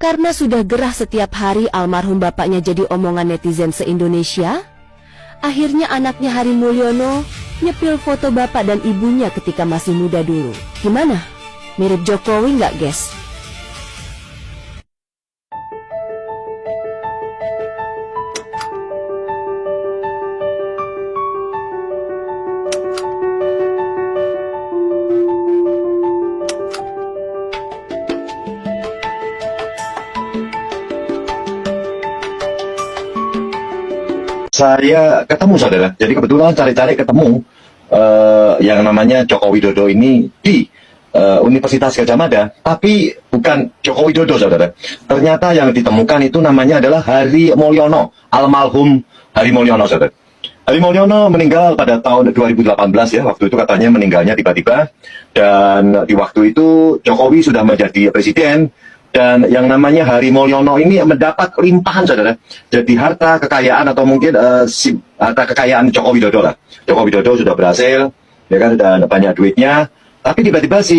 Karena sudah gerah setiap hari almarhum bapaknya jadi omongan netizen se-Indonesia, akhirnya anaknya Hari Mulyono nyepil foto bapak dan ibunya ketika masih muda dulu. Gimana? Mirip Jokowi nggak, guys? Saya ketemu saudara, jadi kebetulan cari-cari ketemu yang namanya Joko Widodo ini di Universitas Gadjah Mada, tapi bukan Joko Widodo saudara. Ternyata yang ditemukan itu namanya adalah Hari Mulyono, almarhum Hari Mulyono saudara. Hari Mulyono meninggal pada tahun 2018 ya, waktu itu katanya meninggalnya tiba-tiba, dan di waktu itu Jokowi sudah menjadi presiden. Dan yang namanya Hari Mulyono ini mendapat limpahan saudara. Jadi harta kekayaan atau mungkin harta kekayaan Joko Widodo lah. Joko Widodo sudah berhasil, ya kan, dan banyak duitnya. Tapi tiba-tiba si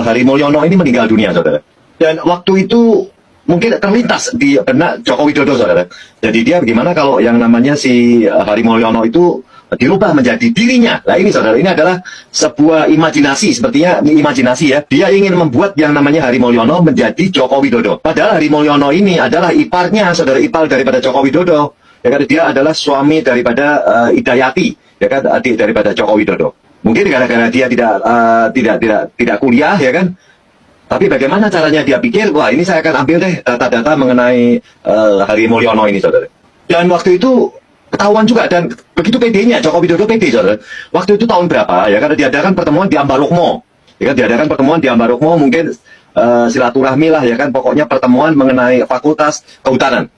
Hari Mulyono ini meninggal dunia saudara. Dan waktu itu mungkin terlintas di benak Joko Widodo saudara. Jadi dia bagaimana kalau yang namanya si Hari Mulyono itu dirubah menjadi dirinya. Nah ini saudara, ini adalah sebuah imajinasi, sepertinya imajinasi ya. Dia ingin membuat yang namanya Hari Mulyono menjadi Joko Widodo. Padahal Hari Mulyono ini adalah iparnya, saudara, ipar daripada Joko Widodo. Ya kan, dia adalah suami daripada Idayati, ya kan, adik daripada Joko Widodo. Mungkin gara-gara dia tidak kuliah, ya kan. Tapi bagaimana caranya dia pikir, wah ini saya akan ambil deh data-data mengenai Hari Mulyono ini saudara. Dan waktu itu ketahuan juga, dan begitu PD-nya, Joko Widodo PD saudara. Waktu itu tahun berapa ya, karena diadakan pertemuan di Ambarukmo, ya kan, diadakan pertemuan di Ambarukmo, mungkin silaturahmi lah ya kan, pokoknya pertemuan mengenai Fakultas Kehutanan.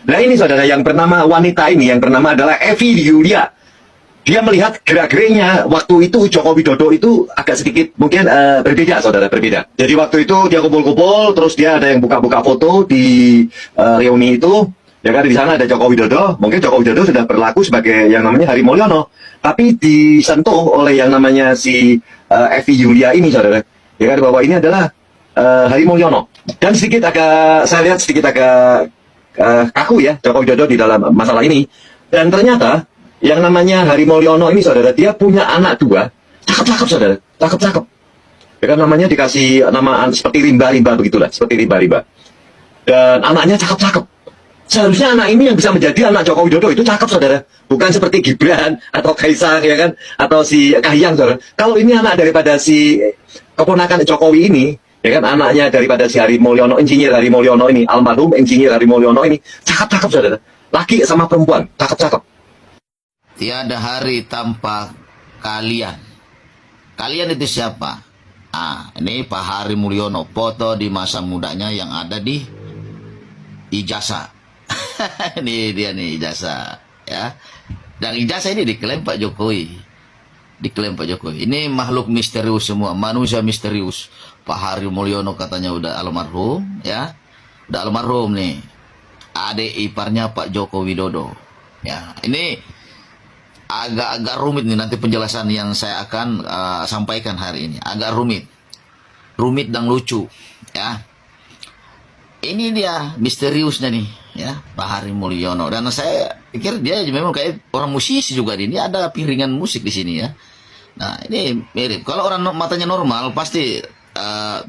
Nah ini saudara, yang bernama wanita ini, yang bernama adalah Evi Yulia. Dia melihat gerak-geriknya waktu itu Joko Widodo itu agak sedikit mungkin berbeda saudara, berbeda. Jadi waktu itu dia kumpul-kumpul, terus dia ada yang buka-buka foto di reuni itu. Ya kan, di sana ada Joko Widodo, mungkin Joko Widodo sudah berlaku sebagai yang namanya Hari Mulyono, tapi disentuh oleh yang namanya si Evi Yulia ini saudara, ya kan, bahwa ini adalah Hari Mulyono. Dan sedikit agak, saya lihat sedikit agak kaku ya Joko Widodo di dalam masalah ini. Dan ternyata yang namanya Hari Mulyono ini saudara, dia punya anak dua, cakep-cakep saudara, cakep-cakep. Ya kan, namanya dikasih nama seperti rimba-rimba begitulah, seperti rimba-rimba. Dan anaknya cakep-cakep. Seharusnya anak ini yang bisa menjadi anak Joko Widodo itu cakep saudara, bukan seperti Gibran atau Kaisar ya kan, atau si Kahiyang saudara. Kalau ini anak daripada si keponakan Jokowi ini, ya kan, anaknya daripada si Hari Mulyono, Insinyur Hari Mulyono ini, almarhum Insinyur Hari Mulyono ini, cakep-cakep saudara, laki sama perempuan, cakep-cakep. Tiada hari tanpa kalian. Kalian itu siapa? Ini Pak Hari Mulyono, foto di masa mudanya yang ada di ijazah. Ini dia nih ijazah ya. Dan ijazah ini diklaim Pak Jokowi. Diklaim Pak Jokowi. Ini makhluk misterius semua, manusia misterius. Pak Hari Mulyono katanya udah almarhum ya. Udah almarhum nih. Adik iparnya Pak Joko Widodo. Ya, ini agak-agak rumit nih nanti penjelasan yang saya akan sampaikan hari ini. Agak rumit. Rumit dan lucu ya. Ini dia misteriusnya nih ya, Pak Hari Mulyono. Dan saya pikir dia memang kayak orang musisi juga nih. Ini ada piringan musik di sini ya. Nah ini mirip. Kalau orang matanya normal pasti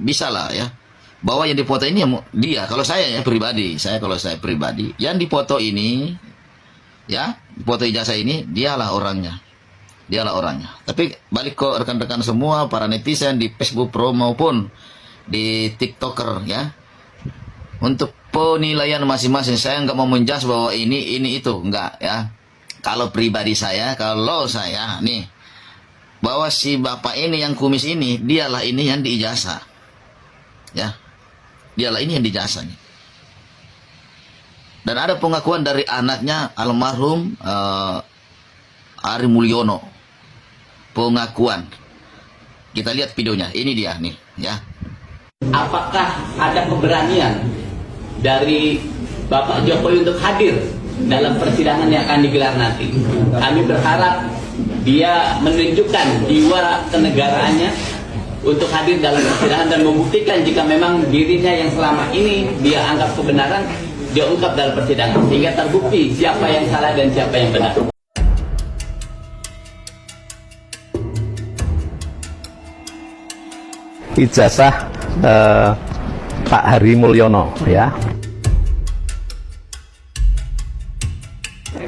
bisa lah ya. Bahwa yang dipoto ini dia. Kalau saya ya pribadi, kalau saya pribadi, yang dipoto ini ya, foto ijazah ini dialah orangnya. Dialah orangnya. Tapi balik ke rekan-rekan semua, para netizen di Facebook Pro maupun di TikToker ya. Untuk penilaian masing-masing, saya nggak mau menjudge bahwa ini itu, enggak ya. Kalau pribadi saya, kalau saya nih, bahwa si bapak ini yang kumis ini, dialah ini yang diijazah. Ya. Dialah ini yang diijazah nih. Dan ada pengakuan dari anaknya almarhum Hari Mulyono. Pengakuan. Kita lihat videonya. Ini dia nih, ya. Apakah ada keberanian dari Bapak Jokowi untuk hadir dalam persidangan yang akan digelar nanti? Kami berharap dia menunjukkan jiwa kenegaraannya untuk hadir dalam persidangan dan membuktikan jika memang dirinya yang selama ini dia anggap kebenaran dia ungkap dalam persidangan sehingga terbukti siapa yang salah dan siapa yang benar. Ijazah Pak Hari Mulyono ya.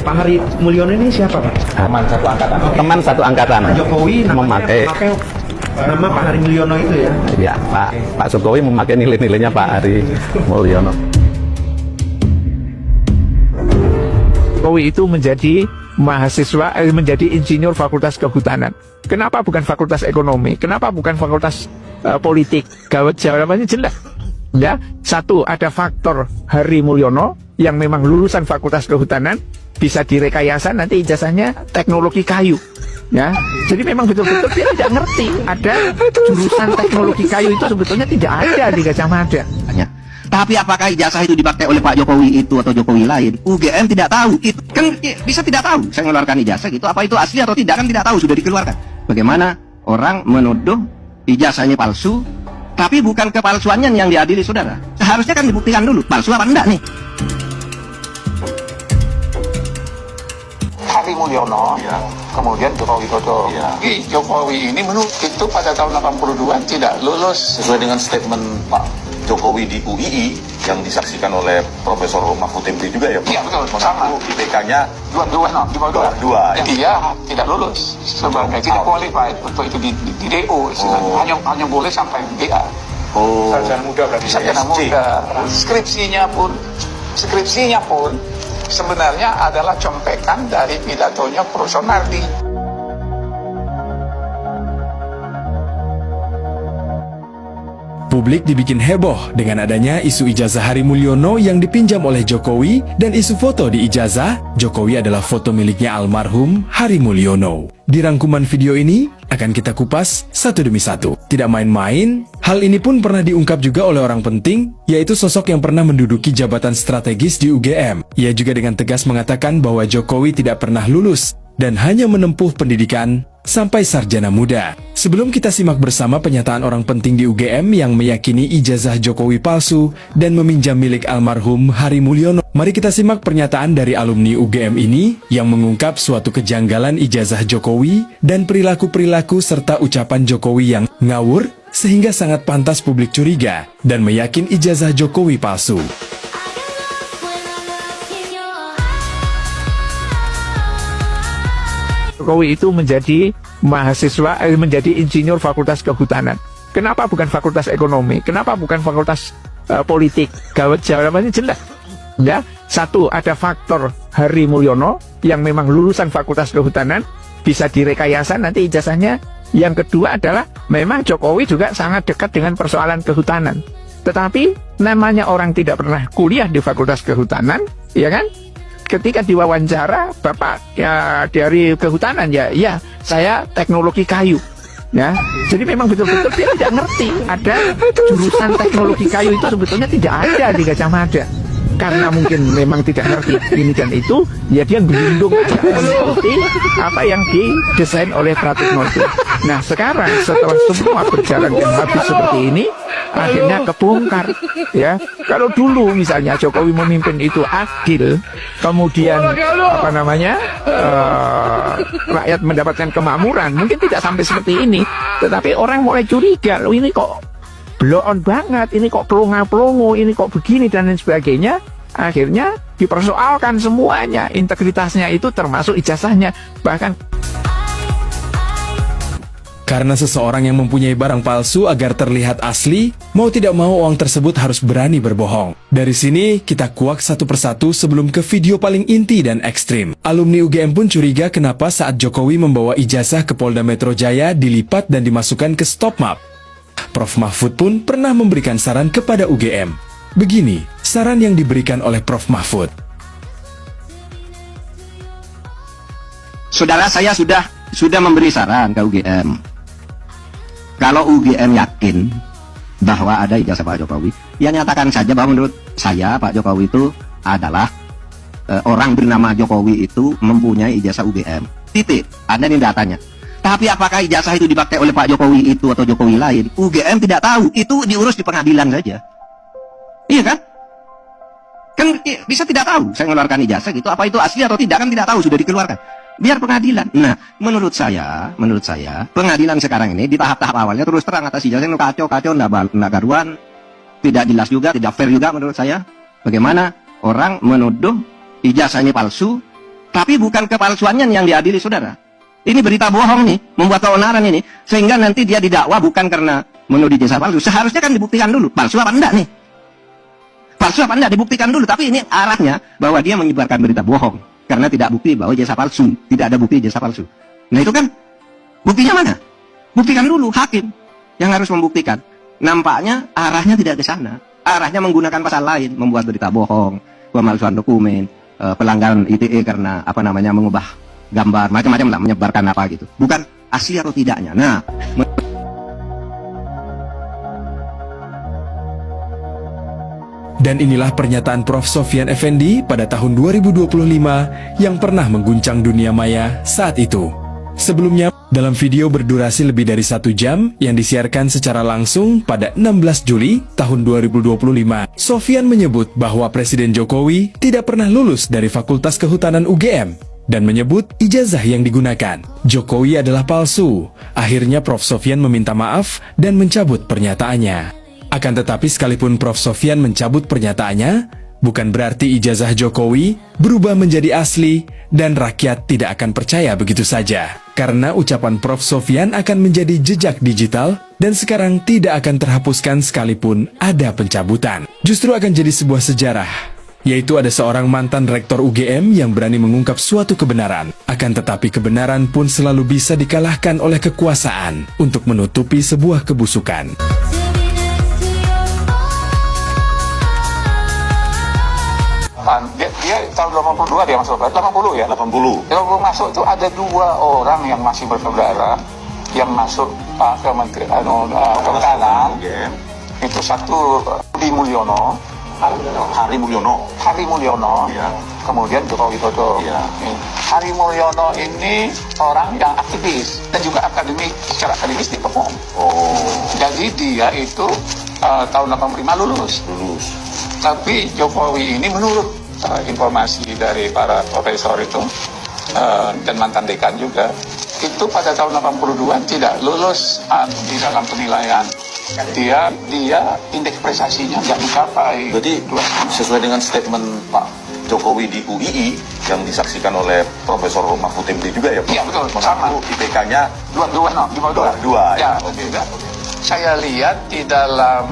Pak Hari Mulyono ini siapa, Pak? Teman satu angkatan. Teman satu angkatan. Pak Jokowi memakai nama Pak Hari Mulyono itu ya? Ya, Pak Jokowi memakai nilai-nilainya Pak Hari Mulyono. Jokowi itu menjadi mahasiswa, menjadi insinyur Fakultas Kehutanan. Kenapa bukan Fakultas Ekonomi? Kenapa bukan Fakultas Politik? Jawabannya jelas. Ya, satu, ada faktor Hari Mulyono yang memang lulusan Fakultas Kehutanan, bisa direkayasa nanti ijazahnya teknologi kayu. Ya, jadi memang betul-betul dia tidak ngerti ada jurusan teknologi kayu itu sebetulnya tidak ada di Gajah Mada. Tapi apakah ijazah itu dipakai oleh Pak Jokowi itu atau Jokowi lain? UGM tidak tahu. Itu kan bisa tidak tahu. Saya mengeluarkan ijazah gitu, apa itu asli atau tidak kan tidak tahu, sudah dikeluarkan. Bagaimana orang menuduh ijazahnya palsu, tapi bukan kepalsuannya yang diadili, saudara. Seharusnya kan dibuktikan dulu palsu apa enggak nih. Hari Mulyono, ya. Kemudian Jokowi Widodo. Ya. Jokowi ini menurut itu pada tahun 82 tidak lulus. Sesuai dengan statement Pak Jokowi di UII yang disaksikan oleh Profesor Mahfud MD juga ya Pak? Iya betul, sama. IPK-nya di bawah 2. Ya. Dia tidak lulus sebagai tidak qualified untuk itu di DO. Hanya boleh sampai DA. Sarjana muda berarti. Sarjana muda. Skripsinya pun sebenarnya adalah contekan dari pidatonya Profesor Nardi. Publik dibikin heboh dengan adanya isu ijazah Hari Mulyono yang dipinjam oleh Jokowi dan isu foto di ijazah, Jokowi adalah foto miliknya almarhum Hari Mulyono. Di rangkuman video ini, akan kita kupas satu demi satu. Tidak main-main, hal ini pun pernah diungkap juga oleh orang penting, yaitu sosok yang pernah menduduki jabatan strategis di UGM. Ia juga dengan tegas mengatakan bahwa Jokowi tidak pernah lulus dan hanya menempuh pendidikan sampai sarjana muda. Sebelum kita simak bersama pernyataan orang penting di UGM yang meyakini ijazah Jokowi palsu dan meminjam milik almarhum Hari Mulyono, mari kita simak pernyataan dari alumni UGM ini yang mengungkap suatu kejanggalan ijazah Jokowi dan perilaku-perilaku serta ucapan Jokowi yang ngawur sehingga sangat pantas publik curiga dan meyakin ijazah Jokowi palsu. Jokowi itu menjadi mahasiswa, menjadi insinyur Fakultas Kehutanan. Kenapa bukan Fakultas Ekonomi? Kenapa bukan Fakultas Politik? Jawabannya jelas. Ya, satu, ada faktor Hari Mulyono yang memang lulusan Fakultas Kehutanan, bisa direkayasa nanti ijazahnya. Yang kedua adalah memang Jokowi juga sangat dekat dengan persoalan kehutanan. Tetapi namanya orang tidak pernah kuliah di Fakultas Kehutanan, ya kan? Ketika diwawancara Bapak ya dari kehutanan ya saya teknologi kayu. Ya, jadi memang betul-betul dia tidak ngerti ada jurusan teknologi kayu itu sebetulnya tidak ada di Gajah Mada. Karena mungkin memang tidak ngerti ini dan itu, ya dia gelundung seperti apa yang didesain oleh Pratikno itu. Nah sekarang setelah semua berjalan dengan habis seperti ini, akhirnya kebongkar. Ya, kalau dulu misalnya Jokowi memimpin itu adil, kemudian rakyat mendapatkan kemakmuran, mungkin tidak sampai seperti ini. Tetapi orang mulai curiga, loh ini kok blow on banget, ini kok pelongo-pelongo, ini kok begini dan lain sebagainya. Akhirnya dipersoalkan semuanya, integritasnya itu termasuk ijazahnya. Bahkan karena seseorang yang mempunyai barang palsu agar terlihat asli, mau tidak mau orang tersebut harus berani berbohong. Dari sini kita kuak satu persatu sebelum ke video paling inti dan ekstrim. Alumni UGM pun curiga kenapa saat Jokowi membawa ijazah ke Polda Metro Jaya dilipat dan dimasukkan ke stop map. Prof. Mahfud pun pernah memberikan saran kepada UGM. Begini saran yang diberikan oleh Prof. Mahfud. Saudara, saya sudah memberi saran ke UGM. Kalau UGM yakin bahwa ada ijazah Pak Jokowi, ya nyatakan saja bahwa menurut saya Pak Jokowi itu adalah orang bernama Jokowi itu mempunyai ijazah UGM. Titik. Anda ini datanya. Tapi apakah ijazah itu dipakai oleh Pak Jokowi itu atau Jokowi lain? UGM tidak tahu. Itu diurus di pengadilan saja. Iya kan? Kan bisa tidak tahu saya mengeluarkan ijazah gitu. Apa itu asli atau tidak kan tidak tahu, sudah dikeluarkan. Biar pengadilan. Nah, menurut saya pengadilan sekarang ini di tahap-tahap awalnya terus terang atas ijazah itu kacau, enggak garuan, tidak jelas juga, tidak fair juga menurut saya. Bagaimana orang menuduh ijazah ini palsu, tapi bukan kepalsuannya yang diadili, saudara. Ini berita bohong nih, membuat keonaran ini, sehingga nanti dia didakwa bukan karena menuduh ijazah palsu. Seharusnya kan dibuktikan dulu, palsu apa enggak nih? Palsu apa enggak dibuktikan dulu, tapi ini arahnya bahwa dia menyebarkan berita bohong karena tidak bukti bahwa ijazah palsu, tidak ada bukti ijazah palsu. Nah itu kan buktinya mana? Buktikan dulu, hakim yang harus membuktikan. Nampaknya arahnya tidak ke sana, arahnya menggunakan pasal lain, membuat berita bohong, pemalsuan dokumen, pelanggaran ITE karena mengubah gambar, macam-macam lah, menyebarkan apa gitu, bukan asli atau tidaknya. Nah, Dan inilah pernyataan Prof. Sofyan Effendi pada tahun 2025 yang pernah mengguncang dunia maya saat itu. Sebelumnya, dalam video berdurasi lebih dari 1 jam yang disiarkan secara langsung pada 16 Juli tahun 2025, Sofyan menyebut bahwa Presiden Jokowi tidak pernah lulus dari Fakultas Kehutanan UGM dan menyebut ijazah yang digunakan Jokowi adalah palsu. Akhirnya Prof. Sofyan meminta maaf dan mencabut pernyataannya. Akan tetapi sekalipun Prof. Sofyan mencabut pernyataannya, bukan berarti ijazah Jokowi berubah menjadi asli dan rakyat tidak akan percaya begitu saja. Karena ucapan Prof. Sofyan akan menjadi jejak digital dan sekarang tidak akan terhapuskan sekalipun ada pencabutan. Justru akan jadi sebuah sejarah, yaitu ada seorang mantan rektor UGM yang berani mengungkap suatu kebenaran. Akan tetapi kebenaran pun selalu bisa dikalahkan oleh kekuasaan untuk menutupi sebuah kebusukan. Dia tahun 82 dia masuk, 80 ya? 80. Dia masuk itu ada 2 orang yang masih bersaudara yang masuk ke Kementerian Kehutanan. Itu satu Hari Mulyono. Ya. Kemudian Joko Widodo. Ya. Hari Mulyono ini orang yang aktivis dan juga secara akademis diperform. Jadi dia itu tahun 85 lulus. Tapi Jokowi ini menurut informasi dari para profesor itu dan mantan dekan juga, itu pada tahun 82 tidak lulus di dalam penilaian. Dia indeks prestasinya nggak dicapai. Berarti sesuai dengan statement Pak Jokowi di UII yang disaksikan oleh Profesor Mahfud MD juga ya Pak? Iya betul, sama. IPK-nya 2 ya. Saya lihat di dalam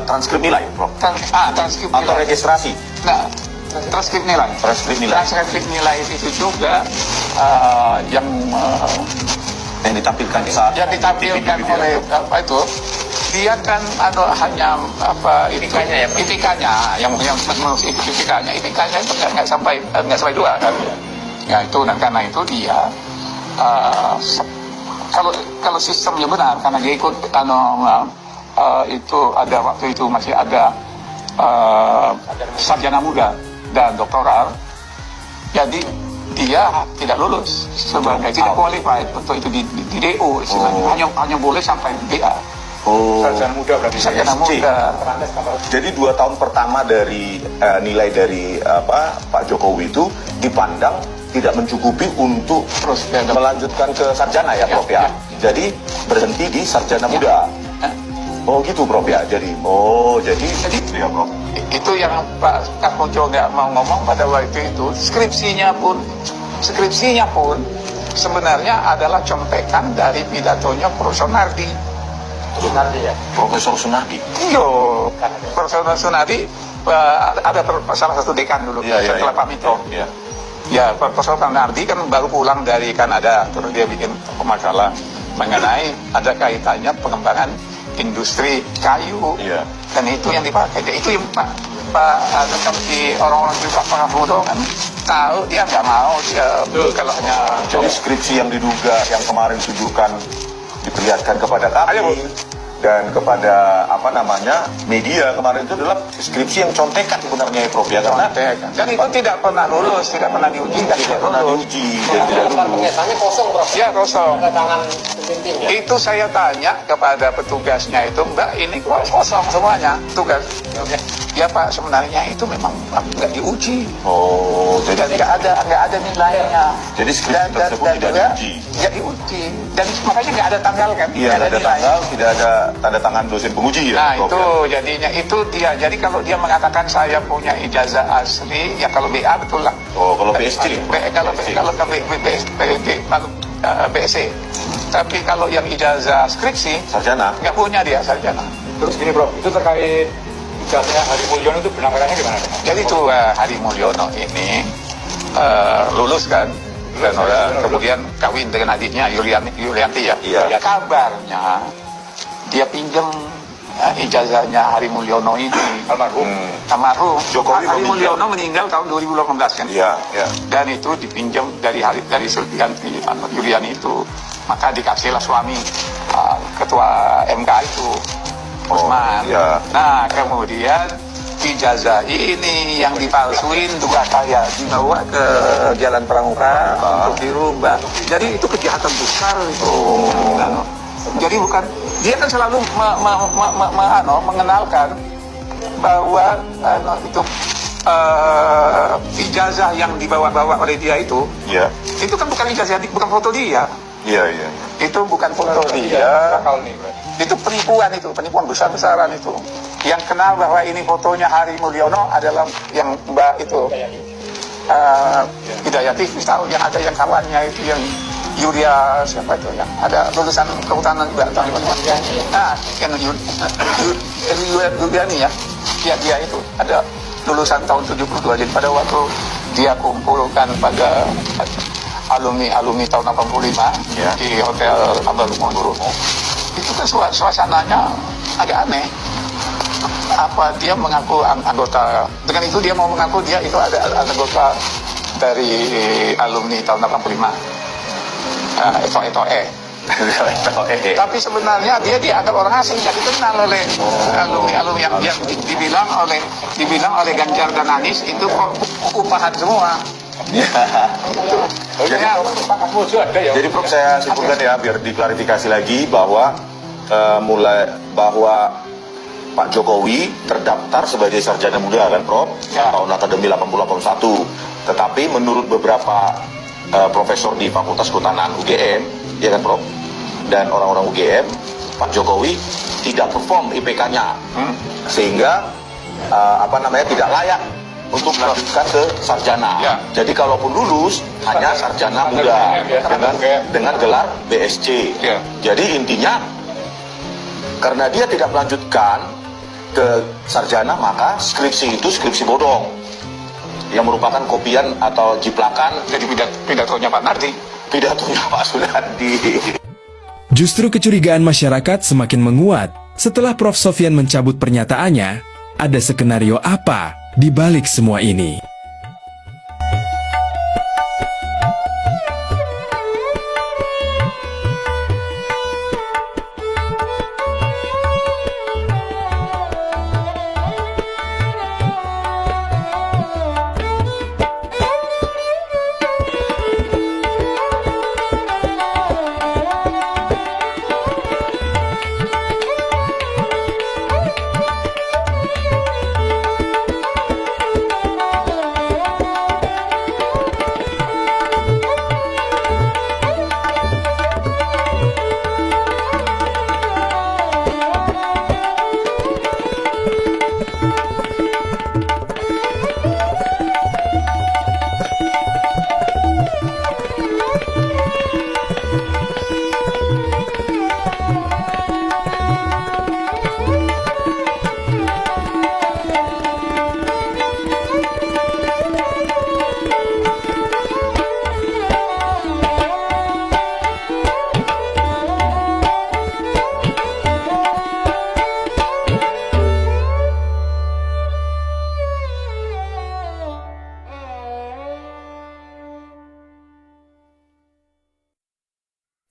transkrip nilai, Prof. Transkrip nilai. Atau registrasi. Nah, transkrip nilai. Transkrip nilai itu juga yang ditampilkan saat yang ditampilkan oleh apa itu, dia kan hanya IPK-nya yang mengurus IPK-nya itu nggak sampai 2 kan. Ya itu, dan karena itu dia kalau sistemnya benar, karena dia ikut itu ada waktu itu masih ada sarjana muda dan doktoral, jadi dia tidak lulus sebagai tidak qualified untuk itu di DO istilahnya. Hanya boleh sampai BA. Sarjana muda berarti. Sarjana muda. Jadi 2 tahun pertama dari nilai dari Pak Jokowi itu dipandang tidak mencukupi untuk terus melanjutkan ke sarjana ya Prof ya. Jadi berhenti di sarjana muda. Oh gitu Prof ya. Jadi ya Prof. Itu yang Pak Katmojo nggak mau ngomong pada waktu itu. Skripsinya pun sebenarnya adalah contekan dari pidatonya Profesor Sunardi. Ya? Profesor Sunardi. Iya. Profesor Sunardi ada salah satu dekan dulu setelah Pak Mito. Ya, Profesor Sunardi kan baru pulang dari Kanada, terus dia bikin makalah mengenai ada kaitannya pengembangan industri kayu, dan itu yang dipakai. Itu yang Pak seperti orang-orang di Pak Prabowo kan tahu, dia nggak mau kalau hanya jadi skripsi yang diduga yang kemarin tunjukkan diperlihatkan kepada kami dan kepada media kemarin itu adalah skripsi yang contekan sebenarnya ya Prof ya, karena Dan itu tidak pernah lulus, tidak pernah diuji, dan tidak pernah lulus. diuji dan tidak lulus. kosong, Prof. Ya, kosong. Itu saya tanya kepada petugasnya itu, Mbak, ini kok kosong semuanya tugas. Ya Pak, sebenarnya itu memang nggak diuji. Oh, Dan nggak ada nilainya. jadi skripsi tersebut tidak diuji. Nggak diuji. Dan makanya nggak ada tanggal kan? Iya, Nggak ada nilai. tanggal, tidak ada tanda tangan dosen penguji ya. Nah Prof, itu ya? jadinya itu dia. Jadi kalau dia mengatakan saya punya ijazah asli, ya kalau BA betul lah. Oh, kalau BSc. Kalau BSc. Tapi kalau yang ijazah skripsi, Sarjana. nggak punya dia sarjana. Terus gini Bro, itu terkait ijazahnya Hari Mulyono itu penangkarannya gimana? Jadi itu Hari Mulyono ini lulus kan, dan kemudian kawin dengan adiknya Yulianti ya. Iya. Kabarnya dia pinjam ijazahnya Hari Mulyono ini. Almarhum. Jokowi Hari meminjam. Mulyono meninggal tahun 2018 kan. Iya, iya. Dan itu dipinjam dari Yulianti itu. Maka dikasihlah suami ketua MK itu. Usman. iya. Nah, kemudian ijazah ini yang dipalsuin juga kayak dibawa ke Jalan Pramuka untuk dirubah. Jadi itu kejahatan besar itu. Nah, jadi bukan dia kan selalu mengenalkan bahwa itu ijazah yang dibawa-bawa oleh dia itu kan bukan ijazah, bukan foto dia. Iya, iya. Itu bukan foto dia. Itu penipuan, besar-besaran itu. Yang kenal bahwa ini fotonya Hari Mulyono adalah yang Mbak itu Hidayati, tahu yang ada yang kawannya itu yang Yuria siapa itu yang ada lulusan kehutanan Mbak tahun 2000. Nah, yang Yuliani ya. Dia itu ada lulusan tahun 72. Jadi pada waktu dia kumpulkan pada alumni tahun 85 di Hotel Ambalumondoro. Itu kan suasananya agak aneh. Apa dia mengaku anggota, dengan itu dia mau mengaku dia itu ada anggota dari alumni tahun 85. Etoe. Tapi sebenarnya dia dianggap orang asing, jadi dikenal oleh alumni yang dibilang oleh Ganjar dan Anies itu kok upahan semua. Jadi Prof, saya simpulkan ya biar diklarifikasi lagi bahwa Pak Jokowi terdaftar sebagai sarjana muda kan Prof, tahun akademi 8081. Tetapi menurut beberapa profesor di Fakultas Kehutanan UGM, ya kan Prof, dan orang-orang UGM, Pak Jokowi tidak perform IPK-nya, sehingga tidak layak untuk melanjutkan ke sarjana. Jadi kalaupun lulus hanya sarjana muda dengan gelar BSc. Jadi intinya karena dia tidak melanjutkan ke sarjana, maka skripsi itu skripsi bodong yang merupakan kopian atau jiplakan Jadi pidatonya Pak Nardi. Pidatonya Pak Sunardi. Justru kecurigaan masyarakat semakin menguat setelah Prof. Sofyan mencabut pernyataannya. Ada skenario apa di balik semua ini?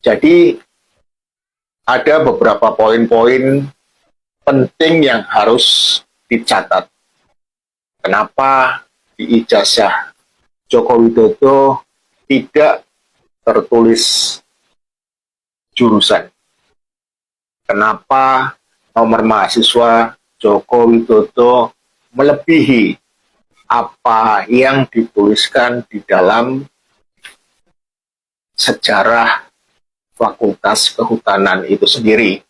Jadi ada beberapa poin-poin penting yang harus dicatat. Kenapa di ijazah Joko Widodo tidak tertulis jurusan? Kenapa nomor mahasiswa Joko Widodo melebihi apa yang dituliskan di dalam sejarah Fakultas Kehutanan itu sendiri?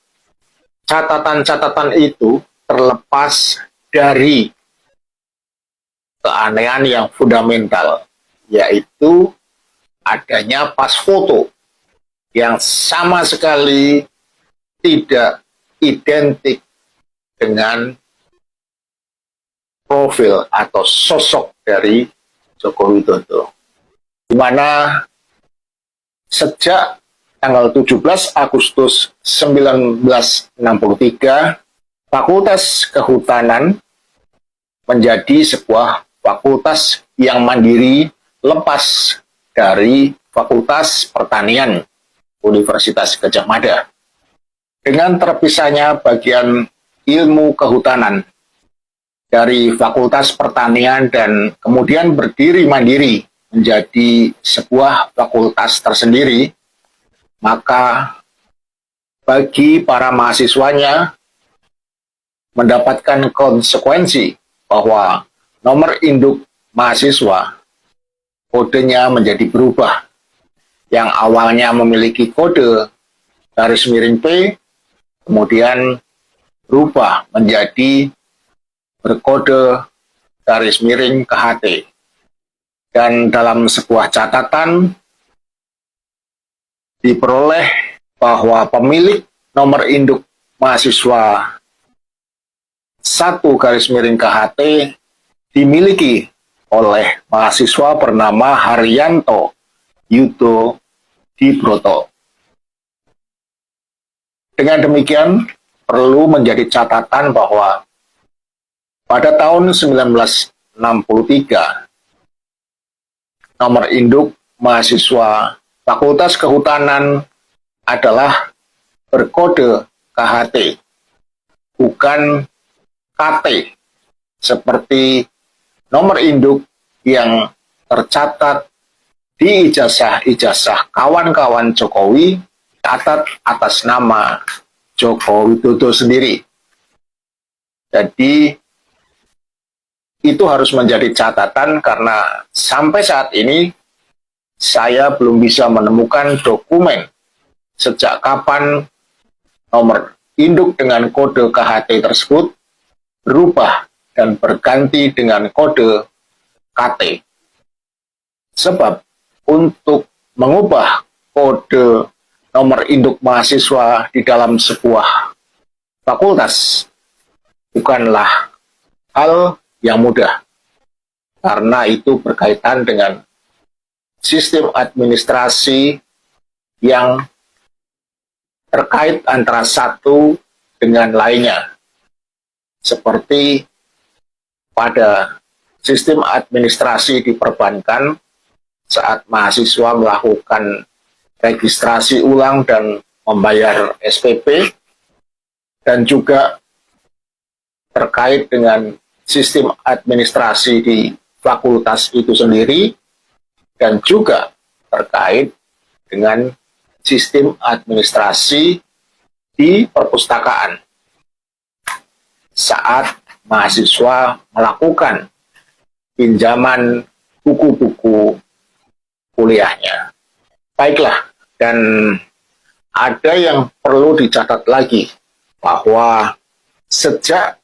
Catatan-catatan itu terlepas dari keanehan yang fundamental, yaitu adanya pas foto yang sama sekali tidak identik dengan profil atau sosok dari Joko Widodo, di mana sejak tanggal 17 Agustus 1963 Fakultas Kehutanan menjadi sebuah fakultas yang mandiri lepas dari Fakultas Pertanian Universitas Gadjah Mada, dengan terpisahnya bagian ilmu kehutanan dari Fakultas Pertanian dan kemudian berdiri mandiri menjadi sebuah fakultas tersendiri. Maka bagi para mahasiswanya mendapatkan konsekuensi bahwa nomor induk mahasiswa kodenya menjadi berubah. Yang awalnya memiliki kode garis miring P, kemudian berubah menjadi berkode garis miring KHT. Dan dalam sebuah catatan diperoleh bahwa pemilik nomor induk mahasiswa 1 garis miring KHT dimiliki oleh mahasiswa bernama Haryanto Yudo Dibroto. Dengan demikian, perlu menjadi catatan bahwa pada tahun 1963, nomor induk mahasiswa Fakultas Kehutanan adalah berkode KHT, bukan KT, seperti nomor induk yang tercatat di ijazah-ijazah kawan-kawan Jokowi catat atas nama Joko Widodo sendiri. Jadi itu harus menjadi catatan karena sampai saat ini saya belum bisa menemukan dokumen sejak kapan nomor induk dengan kode KHT tersebut berubah dan berganti dengan kode KT. Sebab untuk mengubah kode nomor induk mahasiswa di dalam sebuah fakultas bukanlah hal yang mudah, karena itu berkaitan dengan sistem administrasi yang terkait antara satu dengan lainnya. Seperti pada sistem administrasi di perbankan saat mahasiswa melakukan registrasi ulang dan membayar SPP, dan juga terkait dengan sistem administrasi di fakultas itu sendiri, dan juga terkait dengan sistem administrasi di perpustakaan saat mahasiswa melakukan pinjaman buku-buku kuliahnya. Baiklah, dan ada yang perlu dicatat lagi, bahwa sejak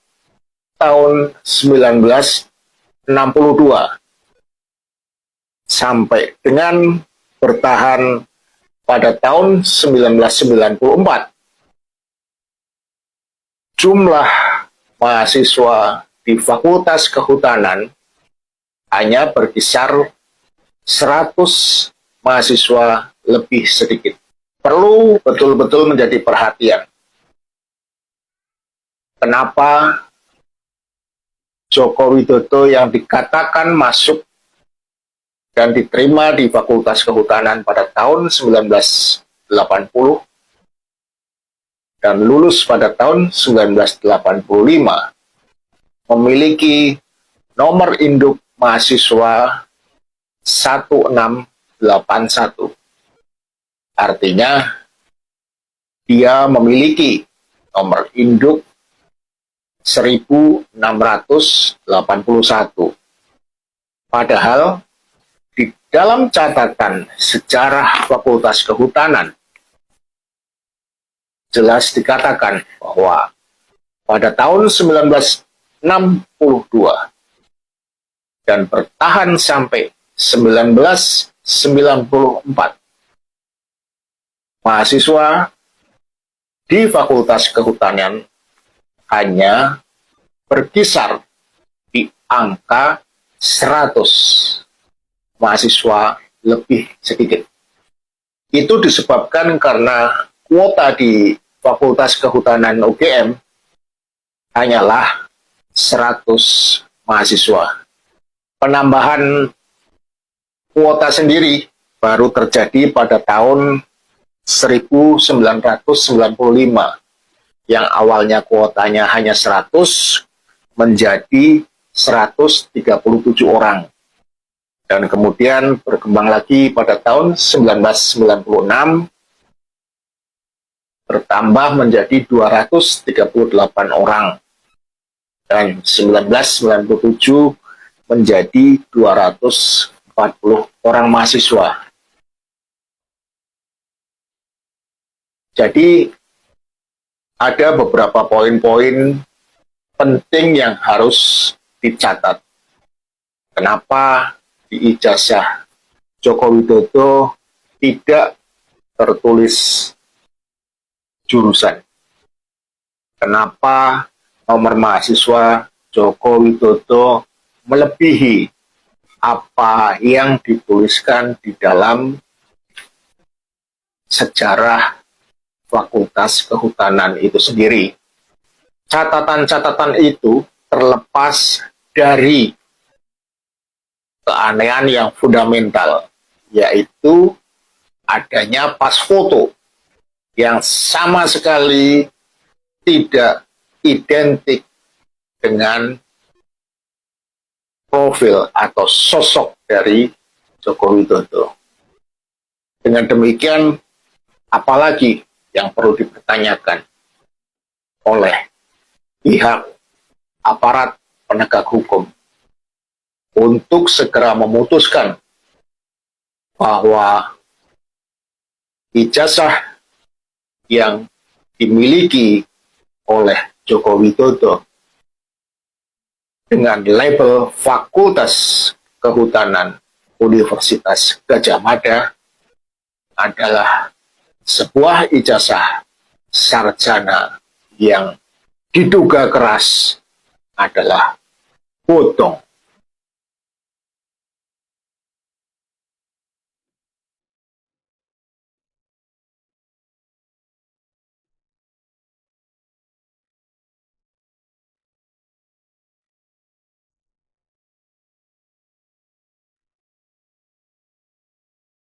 tahun 1962 sampai dengan bertahan pada tahun 1994, jumlah mahasiswa di Fakultas Kehutanan hanya berkisar 100 mahasiswa lebih sedikit. Perlu betul-betul menjadi perhatian. Kenapa Joko Widodo yang dikatakan masuk dan diterima di Fakultas Kehutanan pada tahun 1980 dan lulus pada tahun 1985 memiliki nomor induk mahasiswa 1681. Artinya dia memiliki nomor induk 1681. Padahal di dalam catatan sejarah Fakultas Kehutanan jelas dikatakan bahwa pada tahun 1962 dan bertahan sampai 1994, mahasiswa di Fakultas Kehutanan hanya berkisar di angka 100 mahasiswa lebih sedikit. Itu disebabkan karena kuota di Fakultas Kehutanan UGM hanyalah 100 mahasiswa. Penambahan kuota sendiri baru terjadi pada tahun 1995, yang awalnya kuotanya hanya 100 menjadi 137 orang. Dan kemudian berkembang lagi pada tahun 1996 bertambah menjadi 238 orang. Dan 1997 menjadi 240 orang mahasiswa. Jadi ada beberapa poin-poin penting yang harus dicatat. Kenapa di ijazah Joko Widodo tidak tertulis jurusan? Kenapa nomor mahasiswa Joko Widodo melebihi apa yang dituliskan di dalam sejarah Fakultas Kehutanan itu sendiri? Catatan-catatan itu terlepas dari keanehan yang fundamental, yaitu adanya pas foto yang sama sekali tidak identik dengan profil atau sosok dari Joko Widodo. Dengan demikian, apalagi yang perlu dipertanyakan oleh pihak aparat penegak hukum untuk segera memutuskan bahwa ijazah yang dimiliki oleh Joko Widodo dengan label Fakultas Kehutanan Universitas Gadjah Mada adalah sebuah ijazah sarjana yang diduga keras adalah bodong.